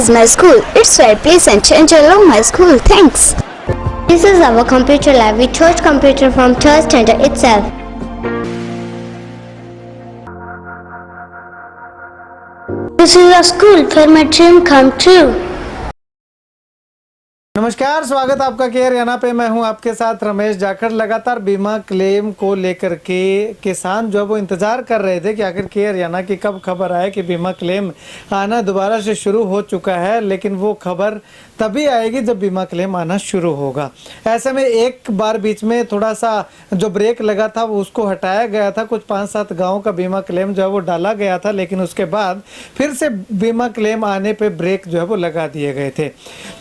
is my school. It's very pleasant and I love my school. Thanks. This is our computer lab. We chose computer from third standard itself. This is a school where my dream come true. नमस्कार, स्वागत आपका care Haryana पे। मैं हूं आपके साथ रमेश जाखड़। लगातार बीमा क्लेम को लेकर के किसान जो है वो इंतज़ार कर रहे थे कि आखिर केयर हरियाणा की कब खबर आए कि बीमा क्लेम आना दोबारा से शुरू हो चुका है, लेकिन वो खबर तभी आएगी जब बीमा क्लेम आना शुरू होगा। ऐसे में एक बार बीच में थोड़ा सा जो ब्रेक लगा था वो उसको हटाया गया था, कुछ 5-7 गाँव का बीमा क्लेम जो है वो डाला गया था, लेकिन उसके बाद फिर से बीमा क्लेम आने पर ब्रेक जो है वो लगा दिए गए थे।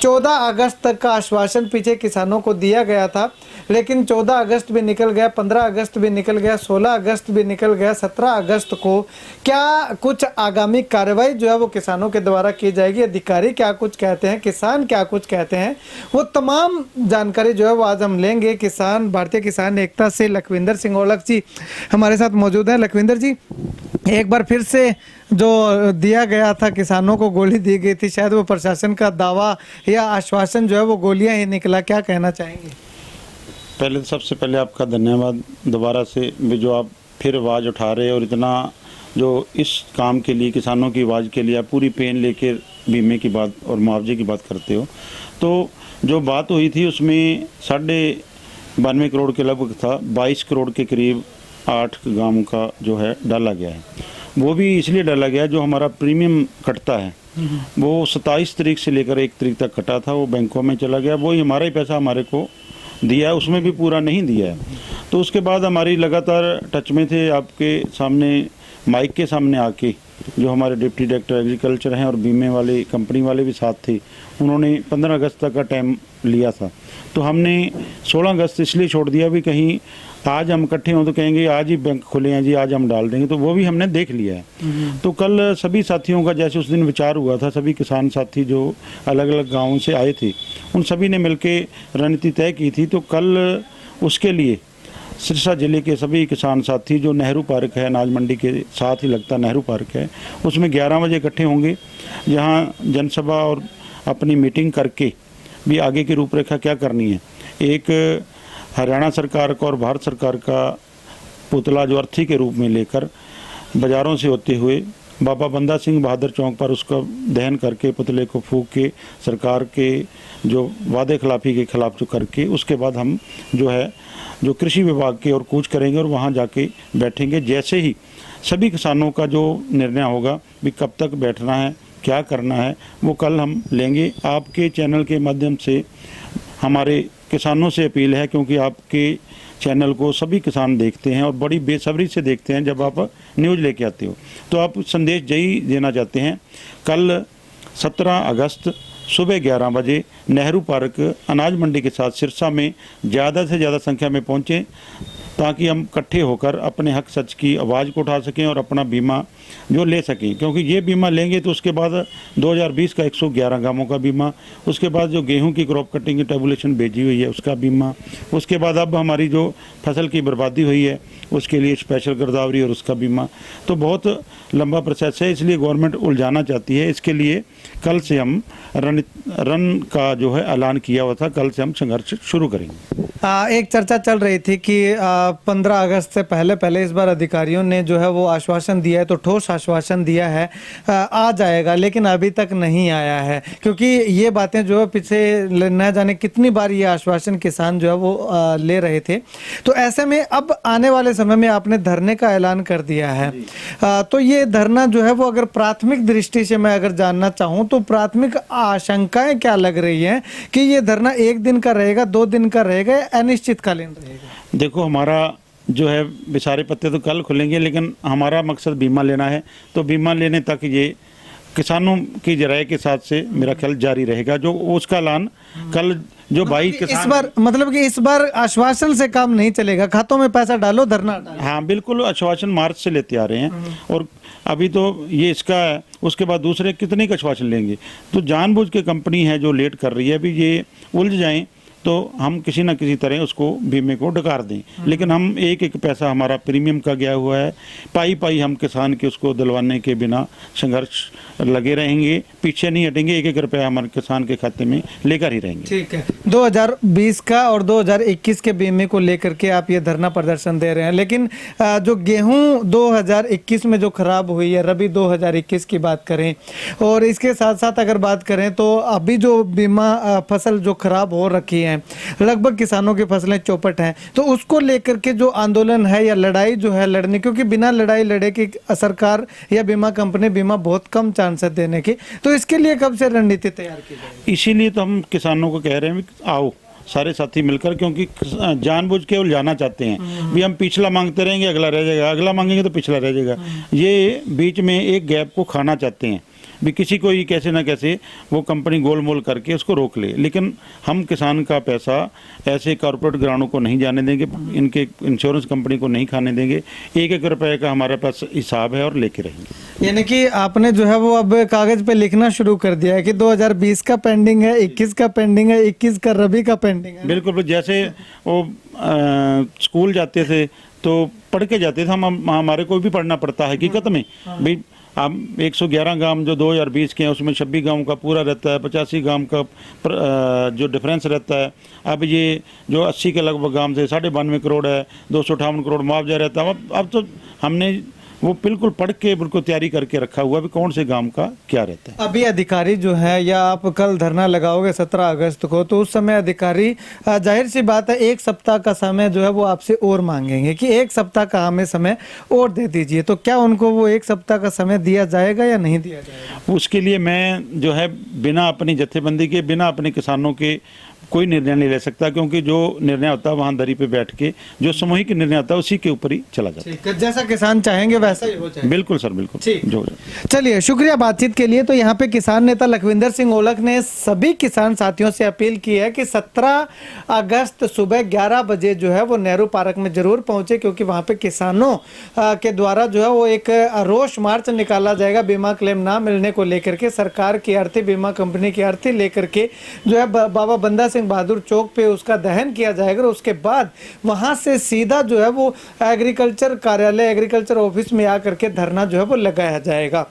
14 अगस्त तक का आश्वासन पीछे किसानों को दिया गया था, लेकिन 14 अगस्त भी निकल गया, 15 अगस्त भी निकल गया, 16 अगस्त भी निकल गया। 17 अगस्त को क्या कुछ आगामी कार्रवाई जो है वो किसानों के द्वारा की जाएगी, अधिकारी क्या कुछ कहते हैं, किसान क्या कुछ कहते हैं, वो तमाम जानकारी जो है वो आज हम लेंगे। किसान भारतीय किसान एकता से लखविंदर सिंह औलख जी हमारे साथ मौजूद हैं। लखविंदर जी, एक बार फिर से जो दिया गया था, किसानों को गोली दी गई थी, शायद वो प्रशासन का दावा या आश्वासन जो है वो गोलियां ही निकला, क्या कहना चाहेंगे? पहले तो सबसे पहले आपका धन्यवाद दोबारा से भी जो आप फिर आवाज़ उठा रहे और इतना जो इस काम के लिए, किसानों की आवाज़ के लिए आप पूरी पेन लेकर बीमे की बात और मुआवजे की बात करते हो। तो जो बात हुई थी उसमें 92.5 करोड़ के लगभग था, 22 करोड़ के करीब 8 गाँव का जो है डाला गया है। वो भी इसलिए डाला गया जो हमारा प्रीमियम कटता है वो 27 तारीख से लेकर 1 तारीख तक कटा था, वो बैंकों में चला गया। वही हमारा ही पैसा हमारे को दिया है, उसमें भी पूरा नहीं दिया है। तो उसके बाद हमारी लगातार टच में थे, आपके सामने माइक के सामने आके जो हमारे डिप्टी डायरेक्टर एग्रीकल्चर हैं और बीमे वाले कंपनी वाले भी साथ थे, उन्होंने 15 अगस्त तक का टाइम लिया था। तो हमने 16 अगस्त इसलिए छोड़ दिया भी कहीं आज हम इकट्ठे हों तो कहेंगे आज ही बैंक खुले हैं जी, आज हम डाल देंगे, तो वो भी हमने देख लिया है। तो कल सभी साथियों का जैसे उस दिन विचार हुआ था, सभी किसान साथी जो अलग अलग गाँवों से आए थे उन सभी ने मिलके रणनीति तय की थी। तो कल उसके लिए सिरसा जिले के सभी किसान साथी जो नेहरू पार्क है, अनाज मंडी के साथ ही लगता नेहरू पार्क है, उसमें 11 बजे इकट्ठे होंगे, जहाँ जनसभा और अपनी मीटिंग करके भी आगे की रूपरेखा क्या करनी है। एक हरियाणा सरकार का और भारत सरकार का पुतला जो अर्थी के रूप में लेकर बाज़ारों से होते हुए बाबा बंदा सिंह बहादुर चौक पर उसका दहन करके पुतले को फूंक के सरकार के जो वादे खिलाफी के खिलाफ जो करके उसके बाद हम जो है जो कृषि विभाग के और कूच करेंगे और वहाँ जाके बैठेंगे। जैसे ही सभी किसानों का जो निर्णय होगा भी कब तक बैठना है, क्या करना है, वो कल हम लेंगे। आपके चैनल के माध्यम से हमारे किसानों से अपील है, क्योंकि आपके चैनल को सभी किसान देखते हैं और बड़ी बेसब्री से देखते हैं जब आप न्यूज़ लेके आते हो, तो आप संदेश यही देना चाहते हैं। कल 17 अगस्त सुबह 11 बजे नेहरू पार्क अनाज मंडी के साथ सिरसा में ज़्यादा से ज़्यादा संख्या में पहुँचें, ताकि हम इकट्ठे होकर अपने हक सच की आवाज़ को उठा सकें और अपना बीमा जो ले सकें। क्योंकि ये बीमा लेंगे तो उसके बाद 2020 का 111 गाँवों का बीमा, उसके बाद जो गेहूं की क्रॉप कटिंग की टेबुलेशन भेजी हुई है उसका बीमा, उसके बाद अब हमारी जो फसल की बर्बादी हुई है उसके लिए स्पेशल गिरदावरी और उसका बीमा। तो बहुत लंबा प्रोसेस है, इसलिए गवर्नमेंट उलझाना चाहती है। इसके लिए कल से हम रन का जो है ऐलान किया हुआ था, कल से हम संघर्ष शुरू करेंगे। एक चर्चा चल रही थी कि 15 अगस्त से पहले इस बार अधिकारियों ने जो है वो आश्वासन दिया है, तो ठोस आश्वासन दिया है आ जाएगा, लेकिन अभी तक नहीं आया है। क्योंकि ये बातें जो है पीछे न जाने कितनी बार ये आश्वासन किसान जो है वो ले रहे थे। तो ऐसे में अब आने वाले समय में आपने धरने का ऐलान कर दिया है, तो ये धरना जो है वो अगर प्राथमिक दृष्टि से मैं अगर जानना चाहूँ तो प्राथमिक आशंकाएं क्या लग रही हैं कि ये धरना 1 दिन का रहेगा, 2 दिन का रहेगा, अनिश्चितकालीन रहेगा? देखो, हमारा जो है बेसारे पत्ते तो कल खुलेंगे, लेकिन हमारा मकसद बीमा लेना है। तो बीमा लेने तक ये किसानों की जराये के साथ से मेरा ख्याल जारी रहेगा। जो उसका ऐलान कल जो भाई इस बार मतलब कि इस बार आश्वासन से काम नहीं चलेगा, खातों में पैसा डालो, धरना डालो। हाँ बिल्कुल, आश्वासन मार्च से लेते आ रहे हैं और अभी तो ये इसका है, उसके बाद दूसरे कितने का आश्वासन लेंगे। तो जानबूझ के कंपनी है जो लेट कर रही है, अभी ये उलझ जाएं तो हम किसी न किसी तरह उसको बीमे को डकार दें। लेकिन हम एक एक पैसा हमारा प्रीमियम का गया हुआ है, पाई पाई हम किसान के उसको दिलवाने के बिना संघर्ष लगे रहेंगे, पीछे नहीं हटेंगे, एक एक रुपया हमारे किसान के खाते में लेकर ही रहेंगे। ठीक है, 2020 का और 2021 के बीमे को लेकर के आप ये धरना प्रदर्शन दे रहे हैं, लेकिन जो गेहूं 2021 में जो खराब हुई है, रबी 2021 की बात करें, और इसके साथ साथ अगर बात करें तो अभी जो बीमा फसल जो खराब हो रखी है, लगभग किसानों की फसलें चौपट हैं, तो उसको लेकर के जो आंदोलन है या लड़ाई जो है लड़ने, क्योंकि बिना लड़ाई लड़े की सरकार या बीमा कंपनी बीमा बहुत कम चांस है देने की, तो इसके लिए कब से रणनीति तैयार की जाए? इसीलिए तो हम किसानों को कह रहे हैं कि आओ सारे साथी मिलकर, क्योंकि जानबूझ के उलझाना चाहते हैं भी हम पिछला मांगते रहेंगे, अगला रह जाएगा, अगला मांगेंगे तो पिछला रह जाएगा, ये बीच में एक गैप को खाना चाहते हैं भी किसी को ही कैसे ना कैसे वो कंपनी गोलमोल करके उसको रोक ले। लेकिन हम किसान का पैसा ऐसे कॉर्पोरेट घरानों को नहीं जाने देंगे, इनके इंश्योरेंस कंपनी को नहीं खाने देंगे, एक एक रुपए का हमारे पास हिसाब है और लेके रहेंगे। यानी कि आपने जो है वो अब कागज पे लिखना शुरू कर दिया है कि 2020 का पेंडिंग है, 21 का पेंडिंग है, 21 का रबी का पेंडिंग है। बिल्कुल, जैसे वो स्कूल जाते थे तो पढ़ के जाते थे, हम हमारे को भी पढ़ना पड़ता है हकीकत में भाई। अब 111 गांव जो 2020 के हैं उसमें 26 गांव का पूरा रहता है, 85 गांव का जो डिफरेंस रहता है। अब ये जो 80 के लगभग गांव से 92.5 करोड़ है, 258 करोड़ मुआवजा रहता है। अब तो हमने वो बिल्कुल पढ़ के बिल्कुल तैयारी करके रखा हुआ है कौन से गांव का क्या रहता है। अभी अधिकारी जो है, या आप कल धरना लगाओगे 17 अगस्त को, तो उस समय अधिकारी जाहिर सी बात है 1 सप्ताह का समय जो है वो आपसे और मांगेंगे कि 1 सप्ताह का हमें समय और दे दीजिए, तो क्या उनको वो 1 सप्ताह का समय दिया जाएगा या नहीं दिया जाएगा? उसके लिए मैं जो है बिना अपनी जत्थेबंदी के, बिना अपने किसानों के कोई निर्णय नहीं ले सकता, क्योंकि जो निर्णय होता है वहाँ दरी पे बैठ के जो सामूहिक निर्णय होता है उसी के ऊपर ही चला जाता है। जैसा किसान चाहेंगे वैसा ही हो जाएगा। बिल्कुल सर, बिल्कुल। जो चलिए, शुक्रिया बातचीत के लिए। तो यहाँ पे किसान नेता लखविंदर सिंह ओलख ने सभी किसान साथियों से अपील की है कि 17 अगस्त सुबह 11 बजे जो है वो नेहरू पार्क में जरूर पहुंचे, क्योंकि वहाँ पे किसानों के द्वारा जो है वो एक रोष मार्च निकाला जाएगा बीमा क्लेम ना मिलने को लेकर के, सरकार की अर्थी, बीमा कंपनी की अर्थी लेकर के जो है बाबा बंदा सिंह बहादुर चौक पे उसका दहन किया जाएगा। उसके बाद वहां से सीधा जो है वो एग्रीकल्चर कार्यालय, एग्रीकल्चर ऑफिस में आकर के धरना जो है वो लगाया जाएगा।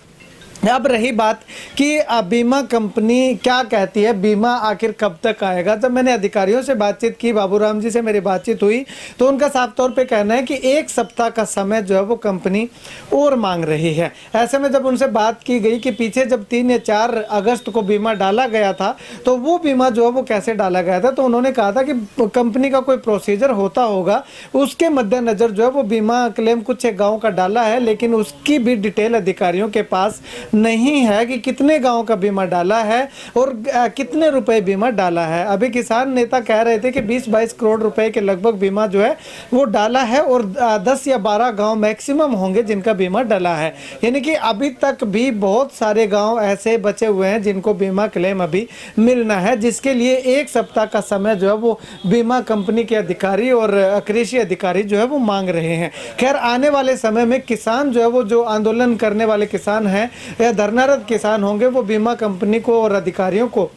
अब रही बात कि बीमा कंपनी क्या कहती है, बीमा आखिर कब तक आएगा। जब मैंने अधिकारियों से बातचीत की, बाबूराम जी से मेरी बातचीत हुई, तो उनका साफ तौर पे कहना है कि 1 सप्ताह का समय जो है वो कंपनी और मांग रही है। ऐसे में जब उनसे बात की गई कि पीछे जब 3 या 4 अगस्त को बीमा डाला गया था तो वो बीमा जो है वो कैसे डाला गया था, तो उन्होंने कहा था कि कंपनी का कोई प्रोसीजर होता होगा, उसके मद्देनजर जो है वो बीमा क्लेम कुछ एक गाँव का डाला है, लेकिन उसकी भी डिटेल अधिकारियों के पास नहीं है कि कितने गांव का बीमा डाला है और कितने रुपए बीमा डाला है। अभी किसान नेता कह रहे थे कि 20-22 करोड़ रुपए के लगभग बीमा जो है वो डाला है, और 10 या 12 गांव मैक्सिमम होंगे जिनका बीमा डाला है। यानी कि अभी तक भी बहुत सारे गांव ऐसे बचे हुए हैं जिनको बीमा क्लेम अभी मिलना है, जिसके लिए 1 सप्ताह का समय जो है वो बीमा कंपनी के अधिकारी और कृषि अधिकारी जो है वो मांग रहे हैं। खैर, आने वाले समय में किसान जो है वो, जो आंदोलन करने वाले किसान हैं या धरनारत किसान होंगे, वो बीमा कंपनी को और अधिकारियों को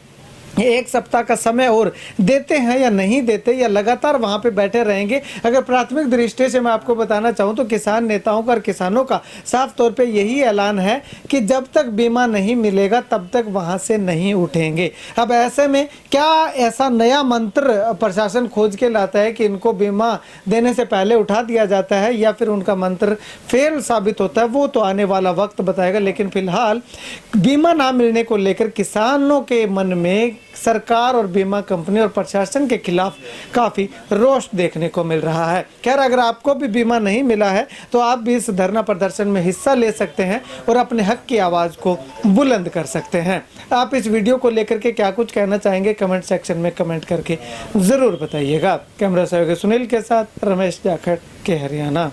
1 सप्ताह का समय और देते हैं या नहीं देते, या लगातार वहां पे बैठे रहेंगे। अगर प्राथमिक दृष्टि से मैं आपको बताना चाहूं तो किसान नेताओं का और किसानों का साफ तौर पे यही ऐलान है कि जब तक बीमा नहीं मिलेगा तब तक वहां से नहीं उठेंगे। अब ऐसे में क्या ऐसा नया मंत्र प्रशासन खोज के लाता है कि इनको बीमा देने से पहले उठा दिया जाता है, या फिर उनका मंत्र फेल साबित होता है, वो तो आने वाला वक्त बताएगा। लेकिन फिलहाल बीमा ना मिलने को लेकर किसानों के मन में सरकार और बीमा कंपनी और प्रशासन के खिलाफ काफ़ी रोष देखने को मिल रहा है। खैर, अगर आपको भी बीमा नहीं मिला है तो आप भी इस धरना प्रदर्शन में हिस्सा ले सकते हैं और अपने हक की आवाज़ को बुलंद कर सकते हैं। आप इस वीडियो को लेकर के क्या कुछ कहना चाहेंगे, कमेंट सेक्शन में कमेंट करके ज़रूर बताइएगा। कैमरा सहयोगी सुनील के साथ रमेश जाखड़ के हरियाणा।